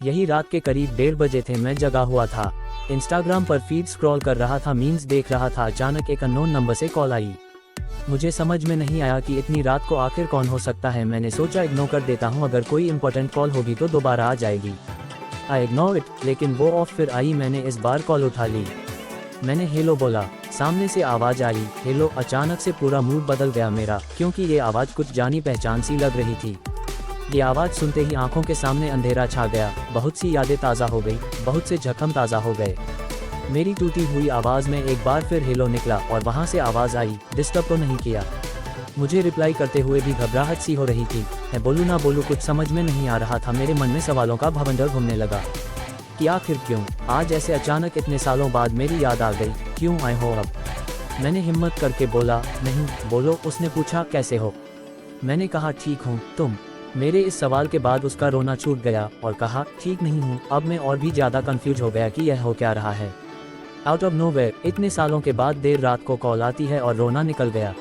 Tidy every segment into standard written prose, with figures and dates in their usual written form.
यही रात के करीब 1:30 थे। मैं जगा हुआ था, इंस्टाग्राम पर फीड स्क्रॉल कर रहा था, मीम्स देख रहा था। अचानक एक अननोन नंबर से कॉल आई। मुझे समझ में नहीं आया कि इतनी रात को आखिर कौन हो सकता है। मैंने सोचा इग्नोर कर देता हूँ, अगर कोई इंपॉर्टेंट कॉल होगी तो दोबारा आ जाएगी। आई इग्नोर इट, लेकिन वो ऑफ फिर आई। मैंने इस बार कॉल उठा ली। मैंने हेलो बोला, सामने से आवाज़ आई हेलो। अचानक से पूरा मूड बदल गया मेरा, क्योंकि ये आवाज़ कुछ जानी पहचान सी लग रही थी। ये आवाज़ सुनते ही आंखों के सामने अंधेरा छा गया। बहुत सी यादें ताज़ा हो गई, बहुत से जख्म ताज़ा हो गए। मेरी टूटी हुई आवाज़ में एक बार फिर हेलो निकला और वहाँ से आवाज़ आई, डिस्टर्ब तो नहीं किया। मुझे रिप्लाई करते हुए भी घबराहट सी हो रही थी। मैं बोलूँ ना बोलूँ कुछ समझ में नहीं आ रहा था। मेरे मन में सवालों का भवंडर घूमने लगा कि आखिर क्यों आज ऐसे अचानक इतने सालों बाद मेरी याद आ गई, क्यों आए हो अब। मैंने हिम्मत करके बोला, नहीं बोलो। उसने पूछा कैसे हो। मैंने कहा ठीक हूँ, तुम। मेरे इस सवाल के बाद उसका रोना छूट गया और कहा ठीक नहीं हूँ। अब मैं और भी ज़्यादा कंफ्यूज हो गया कि यह हो क्या रहा है। आउट ऑफ नोवेयर इतने सालों के बाद देर रात को कॉल आती है और रोना निकल गया।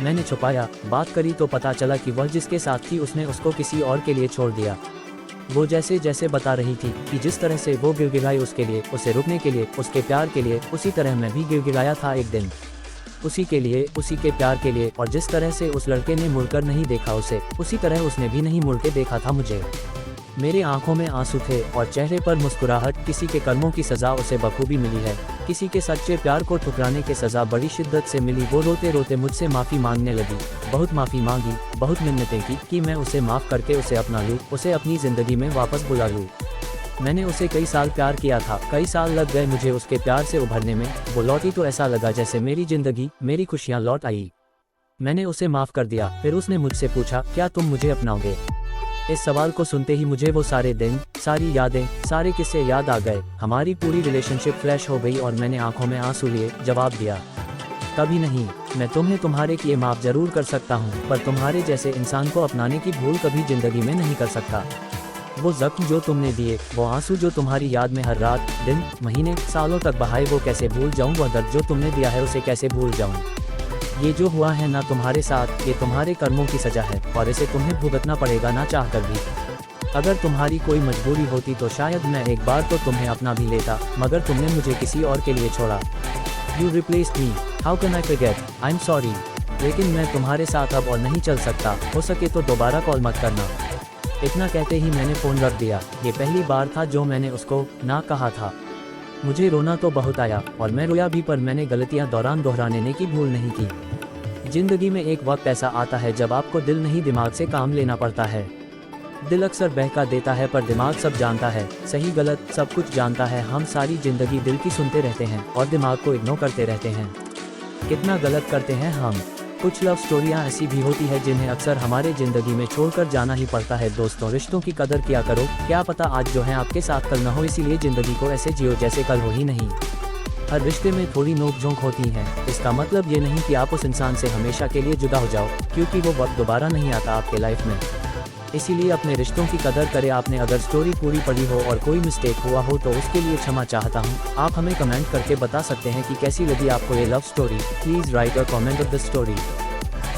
मैंने छुपाया, बात करी तो पता चला कि वह जिसके साथ थी उसने उसको किसी और के लिए छोड़ दिया। वो जैसे जैसे बता रही थी कि जिस तरह से वो गिड़गिड़ाई उसके लिए, उसे रुकने के लिए, उसके प्यार के लिए, उसी तरह मैं भी गिड़गिड़ाया था एक दिन, उसी के लिए, उसी के प्यार के लिए। और जिस तरह से उस लड़के ने मुड़कर नहीं देखा उसे, उसी तरह उसने भी नहीं मुड़ के देखा था मुझे। मेरे आंखों में आंसू थे और चेहरे पर मुस्कुराहट। किसी के कर्मों की सज़ा उसे बखूबी मिली है, किसी के सच्चे प्यार को ठुकराने की सज़ा बड़ी शिद्दत से मिली। वो रोते रोते मुझसे माफ़ी मांगने लगी, बहुत माफ़ी मांगी, बहुत मिन्नतें की कि मैं उसे माफ़ करके उसे अपना लूँ, उसे अपनी ज़िंदगी में वापस बुला लूँ। मैंने उसे कई साल प्यार किया था, कई साल लग गए मुझे उसके प्यार से उभरने में। वो लौटी तो ऐसा लगा जैसे मेरी ज़िंदगी, मेरी खुशियाँ लौट आई। मैंने उसे माफ़ कर दिया। फिर उसने मुझसे पूछा, क्या तुम मुझे अपनाओगे। इस सवाल को सुनते ही मुझे वो सारे दिन, सारी यादें, सारे किस्से याद आ गए। हमारी पूरी रिलेशनशिप फ्लैश हो गई और मैंने आंखों में आंसू लिए जवाब दिया, कभी नहीं। मैं तुम्हें तुम्हारे किए माफ़ जरूर कर सकता हूँ, पर तुम्हारे जैसे इंसान को अपनाने की भूल कभी ज़िंदगी में नहीं कर सकता। वो जख्म जो तुमने दिए, वो आंसू जो तुम्हारी याद में हर रात, दिन, महीने, सालों तक बहाए, वो कैसे भूल जाऊँ। वह दर्द जो तुमने दिया है उसे कैसे भूल जाऊँ। ये जो हुआ है ना तुम्हारे साथ, ये तुम्हारे कर्मों की सज़ा है और इसे तुम्हें भुगतना पड़ेगा ना चाह कर भी। अगर तुम्हारी कोई मजबूरी होती तो शायद मैं एक बार तो तुम्हें अपना भी लेता, मगर तुमने मुझे किसी और के लिए छोड़ा। You replaced me, how can I forget, I am sorry. लेकिन मैं तुम्हारे साथ अब और नहीं चल सकता, हो सके तो दोबारा कॉल मत करना। इतना कहते ही मैंने फ़ोन रख दिया। ये पहली बार था जो मैंने उसको ना कहा था। मुझे रोना तो बहुत आया और मैं रोया भी, पर मैंने गलतियां दौरान दोहराने की भूल नहीं की। जिंदगी में एक वक्त ऐसा आता है जब आपको दिल नहीं दिमाग से काम लेना पड़ता है। दिल अक्सर बहका देता है पर दिमाग सब जानता है, सही गलत सब कुछ जानता है। हम सारी जिंदगी दिल की सुनते रहते हैं और दिमाग को इग्नोर करते रहते हैं। कितना गलत करते हैं हम। कुछ लव स्टोरियाँ ऐसी भी होती है जिन्हें अक्सर हमारे ज़िंदगी में छोड़कर जाना ही पड़ता है। दोस्तों, रिश्तों की कदर किया करो, क्या पता आज जो है आपके साथ कल न हो, इसीलिए ज़िंदगी को ऐसे जियो जैसे कल हो ही नहीं। हर रिश्ते में थोड़ी नोक झोंक होती है, इसका मतलब ये नहीं कि आप उस इंसान से हमेशा के लिए जुदा हो जाओ, क्योंकि वो वक्त दोबारा नहीं आता आपके लाइफ में। इसीलिए अपने रिश्तों की कदर करें। आपने अगर स्टोरी पूरी पढ़ी हो और कोई मिस्टेक हुआ हो तो उसके लिए क्षमा चाहता हूँ। आप हमें कमेंट करके बता सकते हैं कि कैसी लगी आपको ये love story. Please write a comment of the story.